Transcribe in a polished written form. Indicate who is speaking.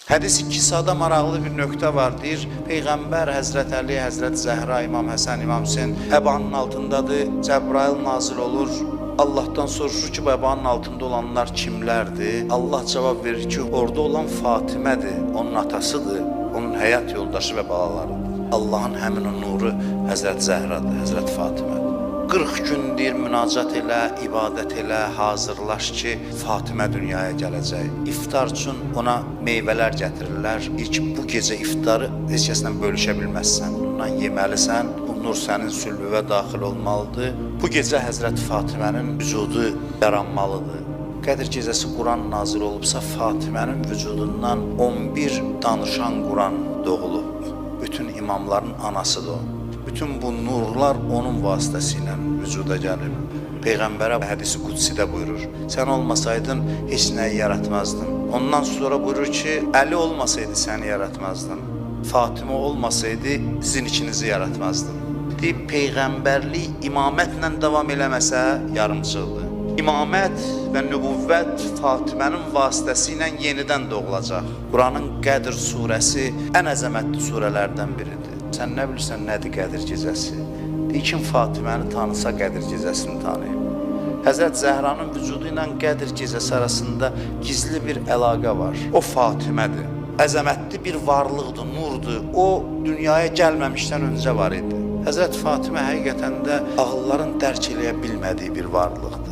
Speaker 1: Hədis 2 sada maraqlı bir nöqtə var. Deyir, Peyğəmbər Həzrət Əli, Həzrət Zəhra, İmam Həsən, İmam Hüseyin əbanın altındadır. Cəbrail nazil olur. Allah'tan soruşur ki, bu əbanın altında olanlar kimlərdir? Allah cavab verir ki, orada olan Fatimədir, onun atasıdır, onun həyat yoldaşı və balalarıdır. Allah'ın həmin o nuru Həzrət Zəhradır, Həzrət Fatimədir. 40 gün deyir, münacat elə, ibadət elə, hazırlaş ki, Fatimə dünyaya gələcək. İftar üçün ona meyvələr gətirirlər. İlk bu gecə iftarı heç kəslə bölüşə bilməzsən. Bundan yeməlisən, bu nur sənin sülbüvə daxil olmalıdır. Bu gecə Həzrət Fatimənin vücudu yaranmalıdır. Qədir gecəsi Quran nazil olubsa, Fatimənin vücudundan 11 danışan Quran doğulub. Bütün imamların anasıdır o. Bütün bu nurlar onun vasitəsilə vücuda gəlir. Peyğəmbərə hədisi qudsidə buyurur. Sən olmasaydın, heç nəyi yaratmazdın. Ondan sonra buyurur ki, Əli olmasaydı səni yaratmazdın. Fatimə olmasaydı, sizin ikinizi yaratmazdın. Deyib, Peyğəmbərlik imamətlə davam eləməsə yarımçıldır. İmamət və nübüvvət Fatimənin vasitəsilə yenidən doğulacaq. Quranın Qədr surəsi ən əzəmətli surələrdən biridir. Sən nə bilirsən, nədir Qədir gecəsi? Deyir, kim Fatiməni tanısa Qədir gecəsini tanıyır. Həzrət Zəhranın vücudu ilə Qədir gecəsi arasında gizli bir əlaqə var. O Fatimədir. Əzəmətli bir varlıqdır, nurdur. O, dünyaya gəlməmişdən öncə var idi. Həzrət Fatimə həqiqətən də ağılların dərk eləyə bilmədiyi bir varlıqdır.